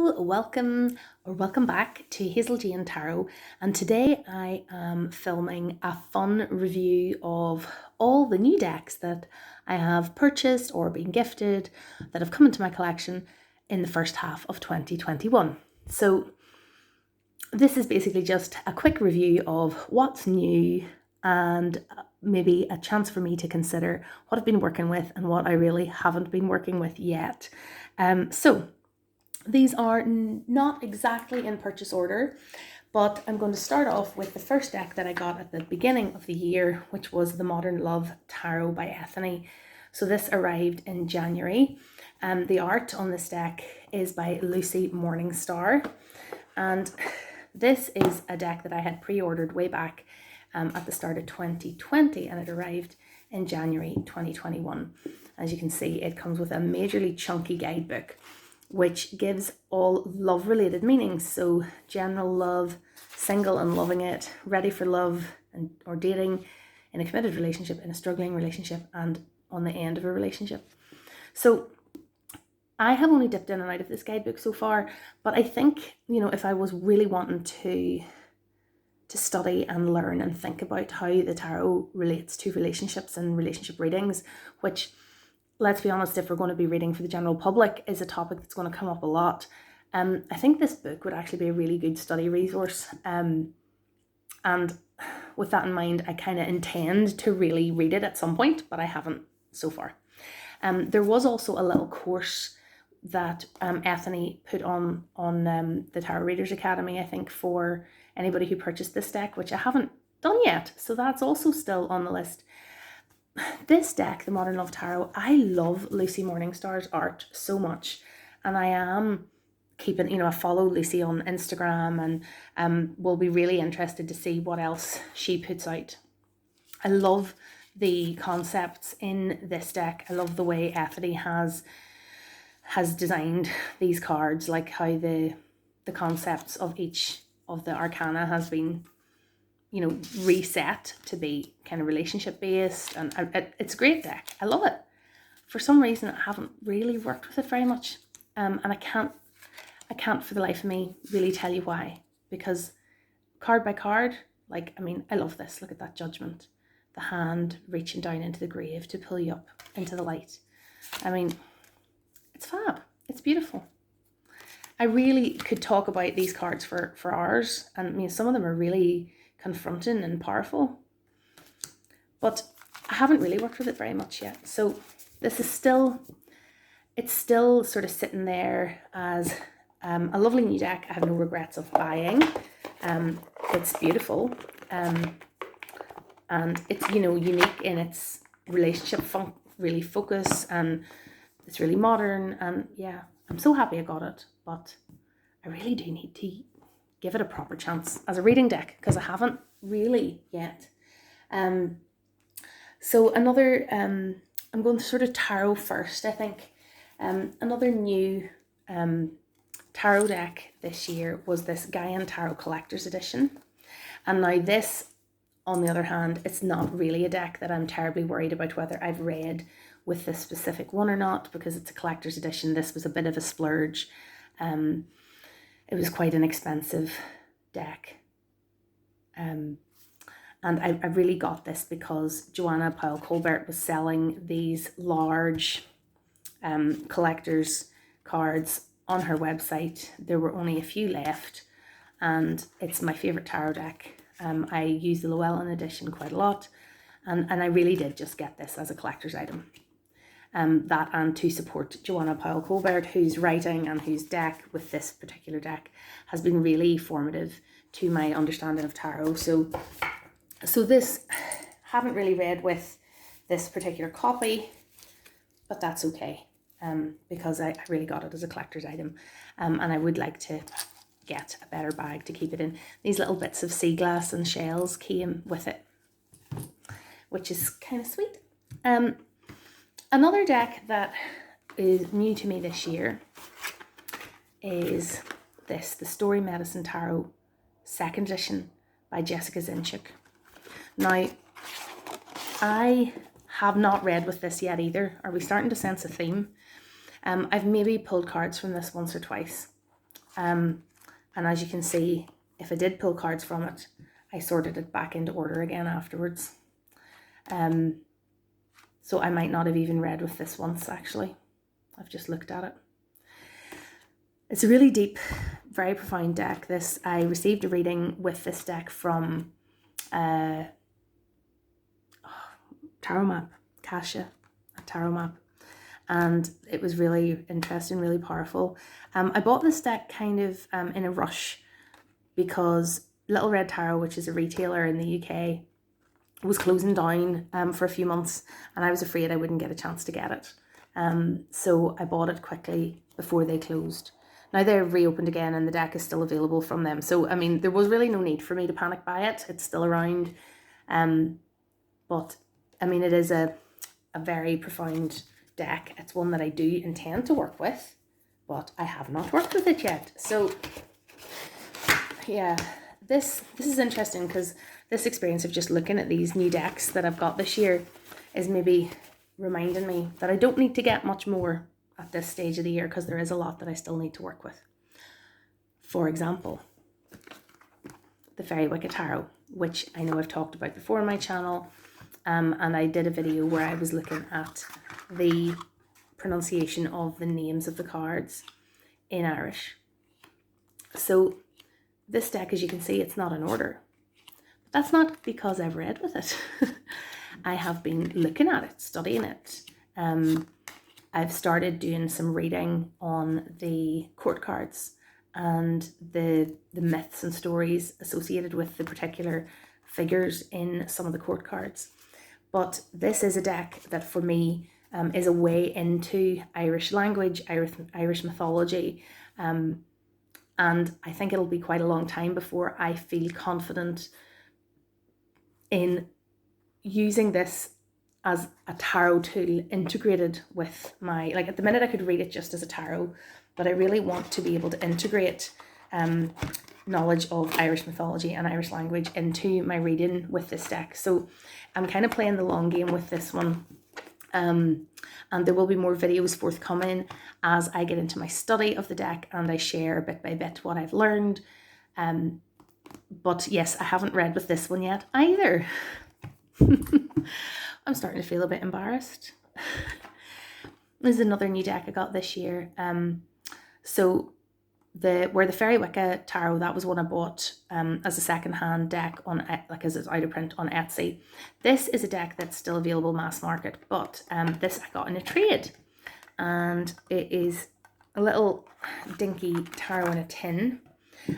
Hello, welcome back to Hazel Jane Tarot, and today I am filming a fun review of all the new decks that I have purchased or been gifted that have come into my collection in the first half of 2021. So this is basically just a quick review of what's new and maybe a chance for me to consider what I've been working with and what I really haven't been working with yet. So these are not exactly in purchase order, but I'm going to start off with the first deck that I got at the beginning of the year, which was the Modern Love Tarot by Faery. So this arrived in January. The art on this deck is by Lucy Morningstar, and this is a deck that I had pre-ordered way back at the start of 2020, and it arrived in January 2021. As you can see, it comes with a majorly chunky guidebook, which gives all love-related meanings. So general love, single and loving it, ready for love and or dating, in a committed relationship, in a struggling relationship, and on the end of a relationship. So I have only dipped in and out of this guidebook so far, but I think, if I was really wanting to study and learn and think about how the tarot relates to relationships and relationship readings, which, let's be honest, if we're going to be reading for the general public, is a topic that's going to come up a lot. I think this book would actually be a really good study resource. And with that in mind, I kind of intend to really read it at some point, but I haven't so far. There was also a little course that Ethany put on the Tarot Readers Academy, I think, for anybody who purchased this deck, which I haven't done yet. So that's also still on the list. This deck, the Modern Love Tarot, I love Lucy Morningstar's art so much, and I am keeping, I follow Lucy on Instagram, and will be really interested to see what else she puts out. I love the concepts in this deck. I love the way Ethany has designed these cards, like how the concepts of each of the arcana has been reset to be kind of relationship based, and it's a great deck. I love it. For some reason, I haven't really worked with it very much, and I can't for the life of me really tell you why, because card by card, I love this. Look at that Judgment, the hand reaching down into the grave to pull you up into the light. It's fab. It's beautiful. I really could talk about these cards for hours, and some of them are really confronting and powerful, but I haven't really worked with it very much yet. So this is still sort of sitting there as a lovely new deck. I have no regrets of buying. It's beautiful, and it's unique in its relationship really focus, and it's really modern, and yeah, I'm so happy I got it, but I really do need to give it a proper chance as a reading deck, because I haven't really yet. So another, I'm going to sort of tarot first, I think. Another new tarot deck this year was this Gigantaro Collector's Edition. And now this, on the other hand, it's not really a deck that I'm terribly worried about whether I've read with this specific one or not, because it's a collector's edition. This was a bit of a splurge. It was quite an expensive deck. And I really got this because Joanna Pyle Colbert was selling these large collector's cards on her website. There were only a few left, and it's my favourite tarot deck. I use the Llewellyn edition quite a lot, and I really did just get this as a collector's item. That and to support Joanna Pyle Colbert, whose writing and whose deck with this particular deck has been really formative to my understanding of tarot. So this, haven't really read with this particular copy, but that's okay, because I really got it as a collector's item, and I would like to get a better bag to keep it in. These little bits of sea glass and shells came with it, which is kind of sweet. Another deck that is new to me this year is the Story Medicine Tarot 2nd edition by Jessica Zinchuk. Now, I have not read with this yet either. Are we starting to sense a theme? I've maybe pulled cards from this once or twice, And as you can see, if I did pull cards from it, I sorted it back into order again afterwards. So I might not have even read with this once, actually. I've just looked at it. It's a really deep, very profound deck. I received a reading with this deck from Tarot Map, Kasia, a Tarot Map. And it was really interesting, really powerful. I bought this deck kind of in a rush because Little Red Tarot, which is a retailer in the UK, was closing down for a few months, and I was afraid I wouldn't get a chance to get it. So I bought it quickly before they closed. Now they're reopened again and the deck is still available from them. So, I mean, there was really no need for me to panic buy it. It's still around. But, I mean, it is a very profound deck. It's one that I do intend to work with, but I have not worked with it yet. So, yeah, this is interesting because this experience of just looking at these new decks that I've got this year is maybe reminding me that I don't need to get much more at this stage of the year because there is a lot that I still need to work with. For example, the Faery Wicca Tarot, which I know I've talked about before on my channel, and I did a video where I was looking at the pronunciation of the names of the cards in Irish. So this deck, as you can see, it's not in order. But that's not because I've read with it. I have been looking at it, studying it. I've started doing some reading on the court cards and the myths and stories associated with the particular figures in some of the court cards. But this is a deck that for me is a way into Irish language, Irish mythology, and I think it'll be quite a long time before I feel confident in using this as a tarot tool integrated with my, like at the minute I could read it just as a tarot, but I really want to be able to integrate knowledge of Irish mythology and Irish language into my reading with this deck. So I'm kind of playing the long game with this one. And there will be more videos forthcoming as I get into my study of the deck and I share bit by bit what I've learned. But yes, I haven't read with this one yet either. I'm starting to feel a bit embarrassed. This is another new deck I got this year. So where the Faery Wicca Tarot, that was one I bought as a second-hand deck on, like as it's out of print on Etsy. This is a deck that's still available mass market, but this I got in a trade, and it is a little dinky tarot in a tin.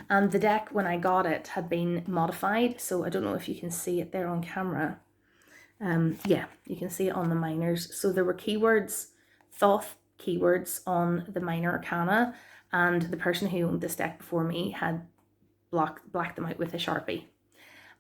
And the deck, when I got it, had been modified, so I don't know if you can see it there on camera. Yeah, you can see it on the minors. So there were keywords, Thoth keywords on the minor arcana, and the person who owned this deck before me had blacked them out with a Sharpie.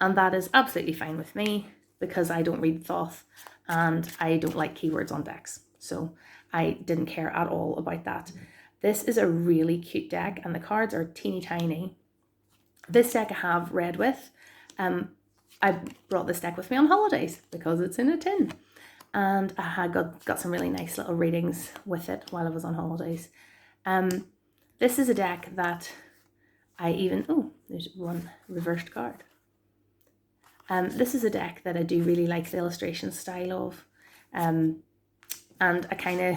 And that is absolutely fine with me because I don't read Thoth and I don't like keywords on decks. So I didn't care at all about that. This is a really cute deck and the cards are teeny tiny. This deck I have read with. I brought this deck with me on holidays because it's in a tin. And I had got some really nice little readings with it while I was on holidays. This is a deck that I even, oh, there's one reversed card. This is a deck that I do really like the illustration style of. And I kind of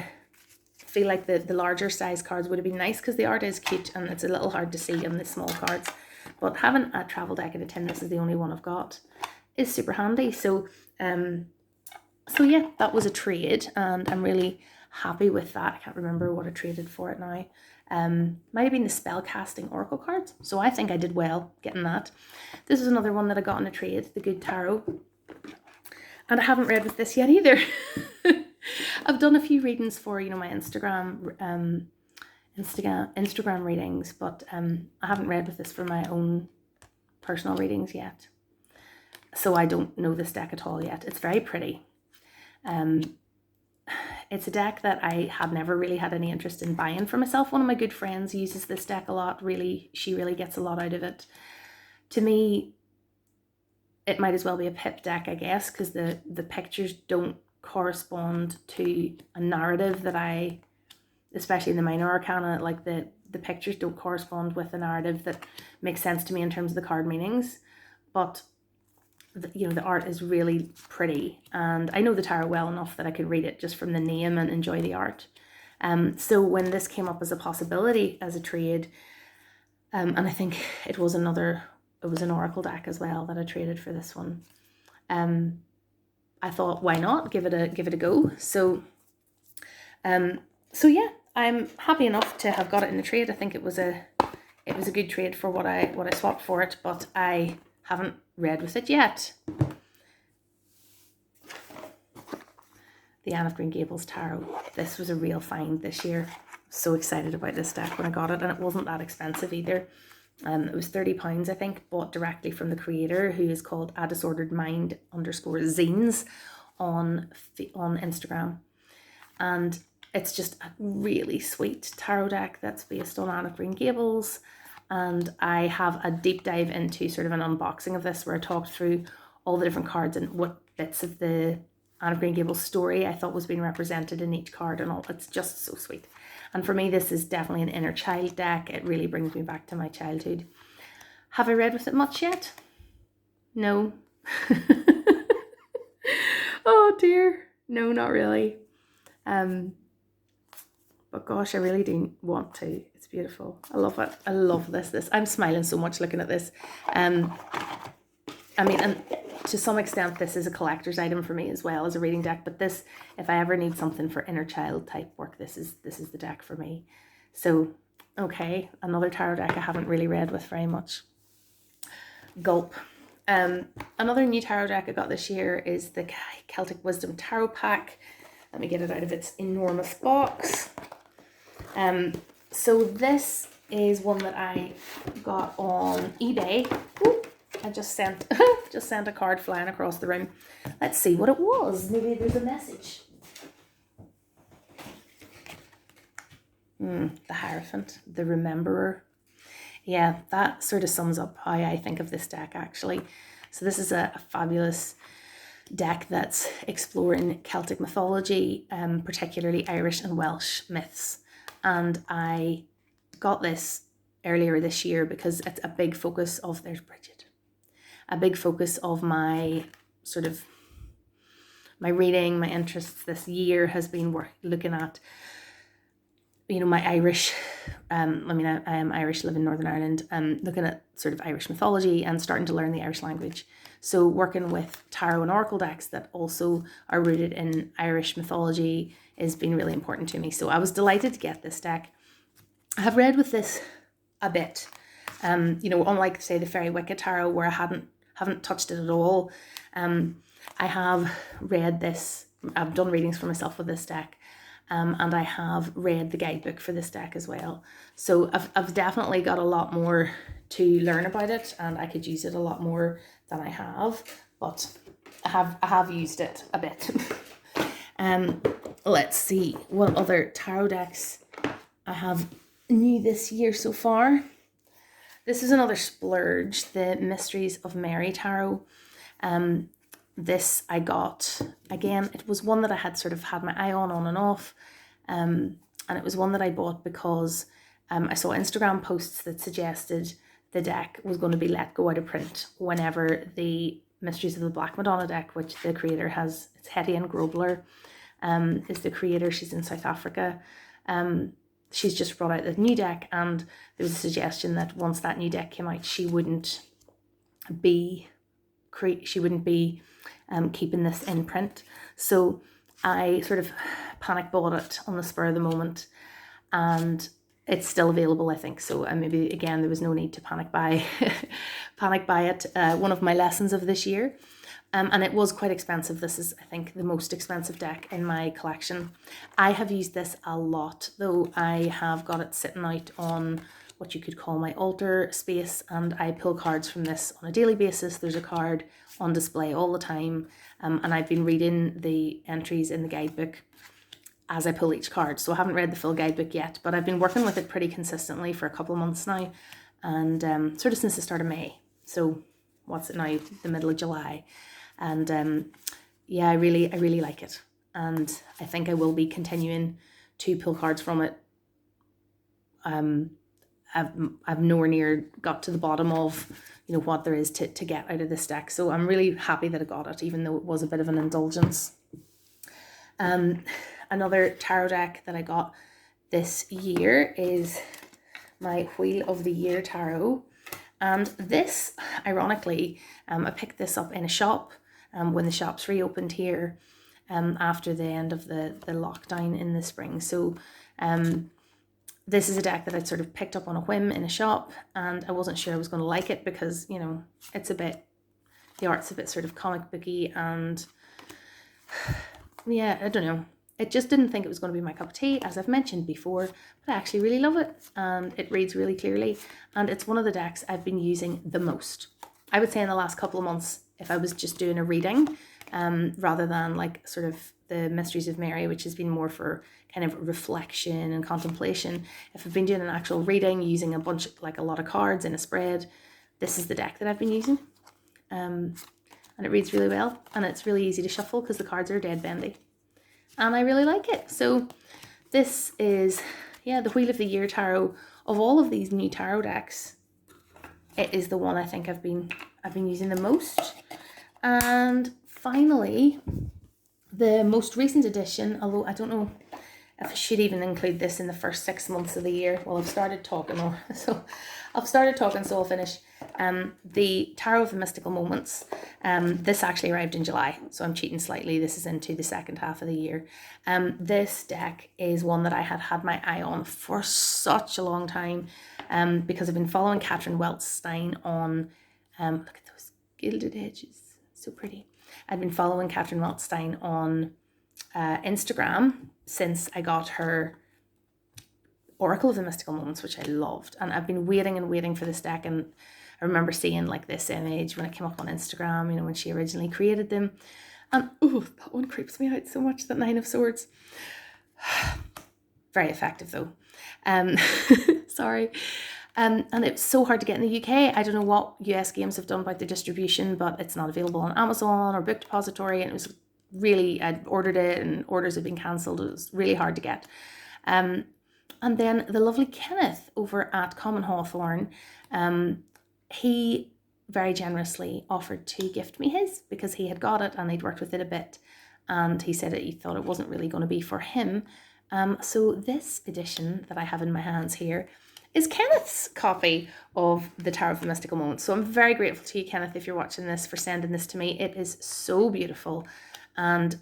feel like the larger size cards would have been nice because the art is cute and it's a little hard to see on the small cards. But having a travel deck in a tin, this is the only one I've got, is super handy. So yeah, that was a trade and I'm really happy with that. I can't remember what I traded for it now. Might have been the spellcasting oracle cards. So I think I did well getting that. This is another one that I got in a trade, the Good Tarot. And I haven't read with this yet either. I've done a few readings for, you know, my Instagram readings, but I haven't read with this for my own personal readings yet. So I don't know this deck at all yet. It's very pretty. It's a deck that I had never really had any interest in buying for myself. One of my good friends uses this deck a lot. Really, she really gets a lot out of it. To me, it might as well be a pip deck, I guess, because the pictures don't correspond to a narrative that I, especially in the minor arcana, like the the pictures don't correspond with the narrative that makes sense to me in terms of the card meanings. But the art is really pretty, and I know the tarot well enough that I could read it just from the name and enjoy the art. So when this came up as a possibility as a trade, and I think it was an oracle deck as well that I traded for this one. I thought, why not give it a go? So yeah, I'm happy enough to have got it in the trade. I think it was a good trade for what I swapped for it, but I haven't read with it yet. The Anne of Green Gables Tarot. This was a real find this year. So excited about this deck when I got it, and it wasn't that expensive either. It was £30, I think, bought directly from the creator, who is called A Disordered Mind _Zines on Instagram. And it's just a really sweet tarot deck that's based on Anne of Green Gables. And I have a deep dive into sort of an unboxing of this where I talked through all the different cards and what bits of the Anne of Green Gables story I thought was being represented in each card and all. It's just so sweet. And for me, this is definitely an inner child deck. It really brings me back to my childhood. Have I read with it much yet? No. Oh dear. No, not really. But gosh, I really do want to. It's beautiful. I love it. I love this. I'm smiling so much looking at this. I mean, and to some extent, this is a collector's item for me as well as a reading deck. But this, if I ever need something for inner child type work, this is the deck for me. So, okay, another tarot deck I haven't really read with very much. Gulp. Another new tarot deck I got this year is the Celtic Wisdom Tarot Pack. Let me get it out of its enormous box. So this is one that I got on eBay. Ooh, I just sent a card flying across the room. Let's see what it was. Maybe there's a message. The Hierophant, the Rememberer. Yeah, that sort of sums up how I think of this deck actually. So this is a fabulous deck that's exploring Celtic mythology, particularly Irish and Welsh myths. And I got this earlier this year because it's a big focus of, there's Bridget, a big focus of my sort of, my reading, my interests this year has been looking at, my Irish, I am Irish, live in Northern Ireland, looking at sort of Irish mythology and starting to learn the Irish language. So working with tarot and oracle decks that also are rooted in Irish mythology has been really important to me. So I was delighted to get this deck. I have read with this a bit, unlike say the Faery Wicca tarot where I haven't touched it at all. I have read this, I've done readings for myself with this deck. And I have read the guidebook for this deck as well. So I've definitely got a lot more to learn about it, and I could use it a lot more than I have, but I have used it a bit. Let's see what other tarot decks I have new this year so far. This is another splurge, the Mysteries of Mary tarot. This I got, again, it was one that I had sort of had my eye on and off. And it was one that I bought because I saw Instagram posts that suggested the deck was going to be let go out of print whenever the Mysteries of the Black Madonna deck, which the creator has, it's Hetty and Grobler, is the creator. She's in South Africa. She's just brought out the new deck, and there was a suggestion that once that new deck came out, she wouldn't be keeping this in print. So I sort of panic bought it on the spur of the moment, and it's still available, I think. So maybe again there was no need to panic buy it. One of my lessons of this year, and it was quite expensive. This is, I think, the most expensive deck in my collection. I have used this a lot though. I have got it sitting out on what you could call my altar space, and I pull cards from this on a daily basis. There's a card on display all the time, and I've been reading the entries in the guidebook as I pull each card. So I haven't read the full guidebook yet, but I've been working with it pretty consistently for a couple of months now, and sort of since the start of May. So what's it now? The middle of July. And yeah, I really like it, and I think I will be continuing to pull cards from it I've nowhere near got to the bottom of, you know, what there is to get out of this deck. So I'm really happy that I got it, even though it was a bit of an indulgence. Another tarot deck that I got this year is my Wheel of the Year Tarot. And this, ironically, I picked this up in a shop when the shops reopened here after the end of the lockdown in the spring. So this is a deck that I'd sort of picked up on a whim in a shop, and I wasn't sure I was going to like it because, you know, it's a bit, the art's a bit sort of comic booky, and yeah, I don't know. I just didn't think it was going to be my cup of tea, as I've mentioned before, but I actually really love it, and it reads really clearly, and it's one of the decks I've been using the most. I would say in the last couple of months, if I was just doing a reading, rather than like sort of the Mysteries of Mary, which has been more for kind of reflection and contemplation. If I've been doing an actual reading using a bunch, like a lot of cards in a spread, this is the deck that I've been using. And it reads really well, and it's really easy to shuffle because the cards are dead bendy. And I really like it. So this is, yeah, the Wheel of the Year Tarot. Of all of these new tarot decks, it is the one I think I've been using the most. And finally, the most recent edition, although I don't know if I should even include this in the first 6 months of the year. Well, I've started talking, so I'll finish. The Tarot of the Mystical Moments. This actually arrived in July, so I'm cheating slightly. This is into the second half of the year. This deck is one that I had my eye on for such a long time, because I've been following Catherine Welch Stein on, look at those gilded edges, so pretty. I've been following Catherine Welch Stein on Instagram since I got her Oracle of the Mystical Moments, which I loved, and I've been waiting for this deck. And I remember seeing like this image when it came up on Instagram, you know, when she originally created them, and oh, that one creeps me out so much, that Nine of Swords. Very effective though. Sorry. And it's so hard to get in the UK. I don't know what US Games have done about the distribution, but it's not available on Amazon or Book Depository, and it was really, I'd ordered it and orders have been cancelled. It was really hard to get. And then the lovely Kenneth over at Common Hawthorne, he very generously offered to gift me his because he had got it and he'd worked with it a bit, and he said that he thought it wasn't really going to be for him. So this edition that I have in my hands here is Kenneth's copy of the Tarot of the Mystical Moments. So I'm very grateful to you, Kenneth, if you're watching this, for sending this to me. It is so beautiful, and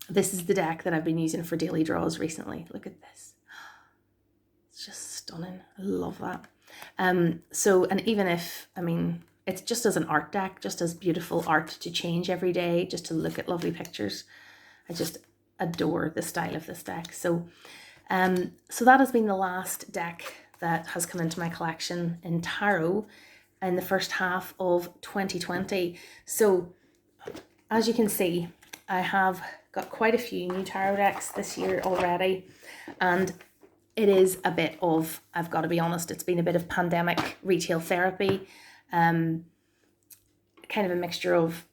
this is the deck that I've been using for daily draws recently. Look at this. It's just stunning. I love that. So, and even if, I mean, it's just as an art deck, just as beautiful art to change every day, just to look at lovely pictures. I just adore the style of this deck. So, so that has been the last deck that has come into my collection in tarot in the first half of 2020. So as you can see, I have got quite a few new tarot decks this year already, and it is a bit of, I've got to be honest, it's been a bit of pandemic retail therapy, kind of a mixture of,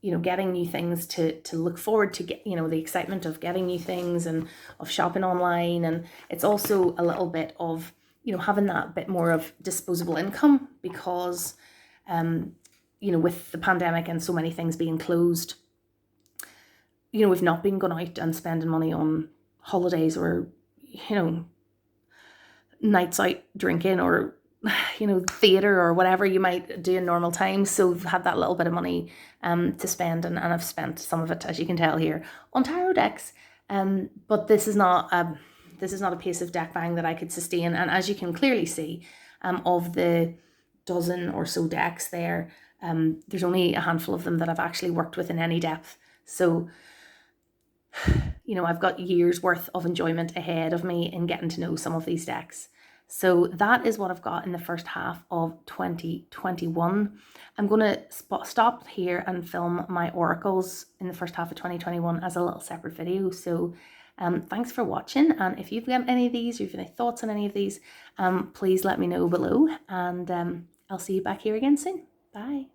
you know, getting new things to look forward to, get, you know, the excitement of getting new things and of shopping online. And it's also a little bit of, you know, having that bit more of disposable income because, you know, with the pandemic and so many things being closed, you know, we've not been going out and spending money on holidays or, you know, nights out drinking or, you know, theatre or whatever you might do in normal times. So we've had that little bit of money to spend, and I've spent some of it, as you can tell here, on tarot decks. But this is not a piece of deck buying that I could sustain. And as you can clearly see, of the dozen or so decks there, there's only a handful of them that I've actually worked with in any depth. So, you know, I've got years worth of enjoyment ahead of me in getting to know some of these decks. So that is what I've got in the first half of 2021. I'm going to stop here and film my oracles in the first half of 2021 as a little separate video. So thanks for watching. And if you've got any of these, or if you have any thoughts on any of these, please let me know below. And I'll see you back here again soon. Bye.